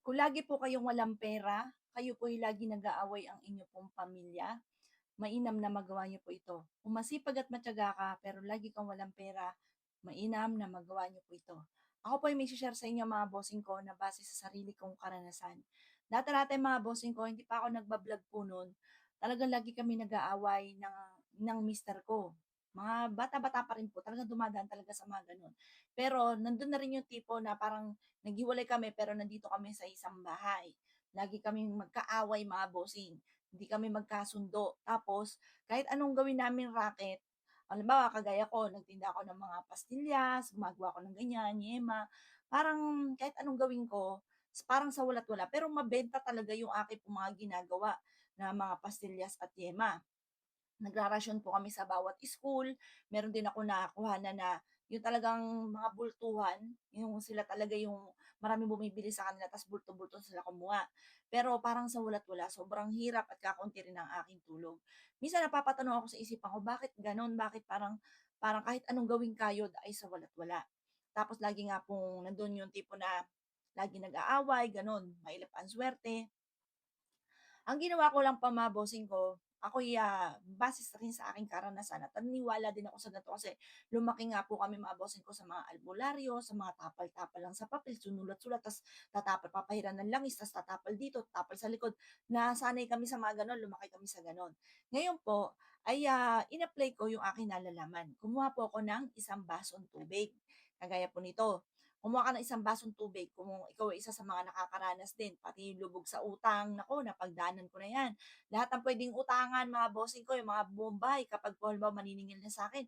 Kung lagi po kayong walang pera, kayo po'y lagi nag-aaway ang inyo pong pamilya, mainam na magawa niyo po ito. Kung masipag at matiyaga ka pero lagi kang walang pera, mainam na magawa niyo po ito. Ako po ay may share sa inyo mga bossing ko na base sa sarili kong karanasan. Dati-dati mga bossing ko, hindi pa ako nagbablog po noon. Talagang lagi kami nag-aaway ng mister ko. Mga bata-bata pa rin po, talagang dumadaan talaga sa mga ganun. Pero nandun na rin yung tipo na parang naghiwalay kami pero nandito kami sa isang bahay. Lagi kaming magkaaway mga bossing. Hindi kami magkasundo. Tapos, kahit anong gawin namin racket, halimbawa, kagaya ko, nagtinda ako ng mga pastillas, gumagawa ako ng ganyan, yema. Parang kahit anong gawin ko, parang sa walat wala. Pero mabenta talaga yung aking pong mga ginagawa na mga pastillas at yema. Nagrarasyon po kami sa bawat school. Meron din ako nakuhanan na yung talagang mga bultuhan, yung sila talaga yung maraming bumibili sa kanila ta's bulto-bulto sila kumuha. Pero parang sa wala't wala, sobrang hirap at kakaunti rin ng aking tulog. Minsan napapatanong ako sa isipan ko, bakit gano'n? Bakit parang parang kahit anong gawing kayod ay sa wala't wala? Tapos lagi nga pong nandun yung tipo na lagi nag-aaway, gano'n, mailap ang swerte. Ang ginawa ko lang pamabossing ko, ako'y, base rin sa aking karanasan at naniniwala din ako sa ganito kasi lumaki nga po kami mga bossing ko sa mga albularyo, sa mga tapal-tapal lang sa papel, sunulat-sulat, tas tatapal, papahiran ng langis, tas tatapal dito, tatapal sa likod. Nasanay kami sa mga gano'n, lumaki kami sa gano'n. Ngayon po ay, in-apply ko yung aking nalalaman. Kumuha po ako ng isang basong tubig, kagaya po nito. Kumuha ka ng isang basong tubig kung ikaw ay isa sa mga nakakaranas din, pati yung lubog sa utang, naku napagdaanan ko na 'yan. Lahat ng puwedeng utangan mga bossing ko, yung mga bombay kapag po halimbawa maniningil na sa'kin,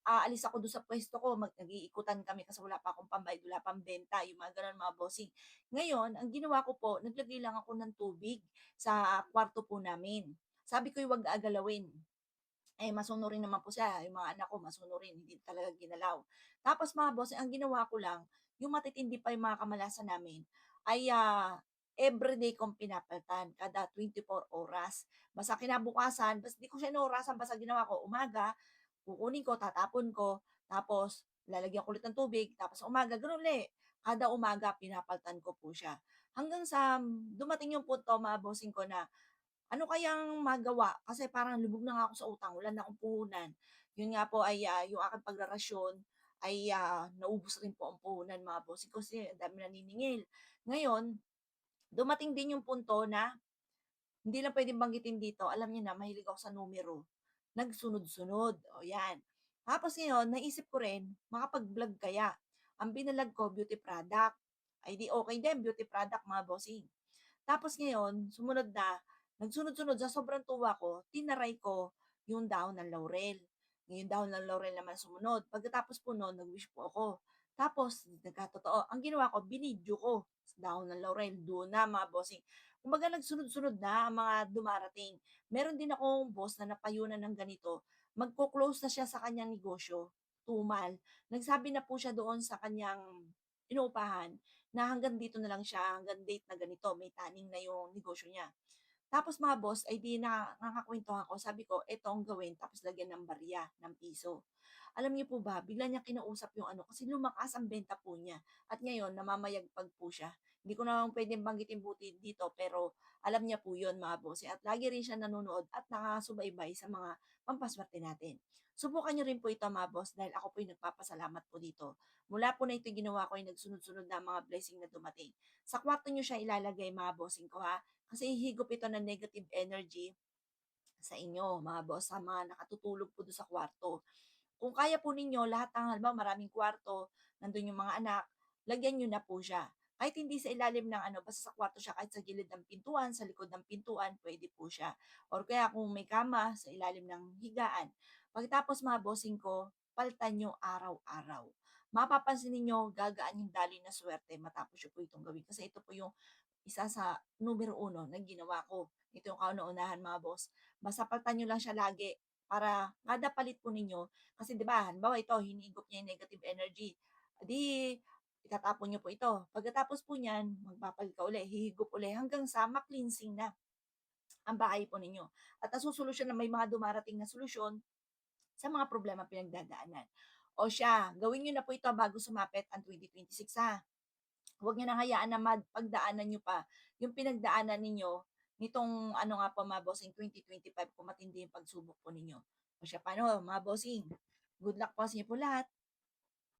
aalis ako do'n sa puwesto ko, nag-iikutan kami kasi wala pa akong pambayad, wala pang benta, yung mga gano'n mga bossing. Ngayon, ang ginawa ko po, naglagay lang ako ng tubig sa kwarto po namin. Sabi ko, "Huwag gagalawin." Eh, masunurin naman po siya, yung mga anak ko masunurin, hindi talaga ginalaw. Tapos mga boss, ang ginawa ko lang, yung matitindi pa yung mga kamalasan namin, ay everyday kong pinapalitan, kada 24 oras. Basta kinabukasan, basta di ko siya inorasan, basta ginawa ko, umaga, kukunin ko, tatapon ko, tapos lalagyan ko ulit ng tubig, tapos umaga, ganun ulit. Kada umaga, pinapalitan ko po siya. Hanggang sa dumating yung punto, mga bossing ko na ano kayang magawa? Kasi parang lubog na nga ako sa utang, wala na akong puhunan. Yun nga po ay, yung aking pagrarasyon ay, naubos rin po ang puhunan mga bossing kasi ang dami naniningil. Ngayon, dumating din yung punto na hindi na puwedeng banggitin dito, alam niyo na mahilig ako sa numero, nagsunod-sunod, o 'yan. Tapos ngayon naisip ko rin makapag-vlog kaya. Ang binalag ko beauty product, ay di okey din beauty product mga bossing. Tapos ngayon, sumunod na, nagsunod-sunod sa sobrang tuwa ko, tinaray ko yung dahon ng laurel. Yung dahon ng laurel naman sumunod. Pagkatapos po nun, nag-wish po ako. Tapos, nagkatotoo. Ang ginawa ko, binidyo ko sa dahon ng laurel. Doon na, mga bossing. Kumbaga, nagsunod-sunod na ang mga dumarating. Meron din akong boss na napayunan ng ganito. Magko-close na siya sa kanyang negosyo. Tumal. Nagsabi na po siya doon sa kanyang inuupahan na hanggang dito na lang siya, hanggang date na ganito, may taning na yung negosyo niya. Tapos mga boss, ay di nakakakwentuhan ko, sabi ko, "Eto ang gawin," tapos lagyan ng barya, ng piso. Alam niyo po ba, bigla niya kinausap yung ano, kasi lumakas ang benta po niya at ngayon namamayagpag po siya. Hindi ko naman puwedeng banggitin buti dito, pero alam niya po yun mga boss, at lagi rin siya nanonood at nakakasubaybay sa mga pampaswerte natin. Subukan niyo rin po ito mga boss dahil ako po'y nagpapasalamat po dito. Mula po na ito ginawa ko ay nagsunod-sunod na mga blessing na dumating. Sa kwarto niyo siya ilalagay mga bossing ko ha, kasi hihigop ito ng negative energy sa inyo, mga boss, sa mga nakatutulog po do'n sa kwarto. Kung kaya po ninyo lahat ng halimbawa maraming kwarto, nandun yung mga anak, lagyan niyo na po siya. Kahit hindi sa ilalim ng ano, basta sa kwarto siya, kahit sa gilid ng pintuan, sa likod ng pintuan, pwede po siya. Or kaya kung may kama, sa ilalim ng higaan. Pagkatapos mga bossing ko, palitan niyo araw-araw. Mapapansin ninyo, gagaan yung daloy na swerte matapos niyo po itong gawin. Kasi ito po yung isa sa numero uno na ginawa ko. Ito yung kauna-unahan mga boss. Basta palitan niyo lang siya lagi para kada palit po ninyo, kasi 'di ba, halimbawa ito hinihigop niya yung negative energy, di itatapon niyo po ito. Pagkatapos po niyan, magpapalit ka uli, hihigop uli hanggang sa ma-cleansing na ang bahay po ninyo. At nasusolusyon na may mga dumarating na solusyon sa mga problema pinagdadaanan. O siya, gawin niyo na po ito bago sumapit ang 2026 ha. Huwag niyo nang hayaan na pagdaanan niyo pa yung pinagdaanan ninyo nitong ano nga po mga bossing 2025 kung matindi yung pagsubok po ninyo. O siya paano mga bossing, good luck po sa inyo po lahat.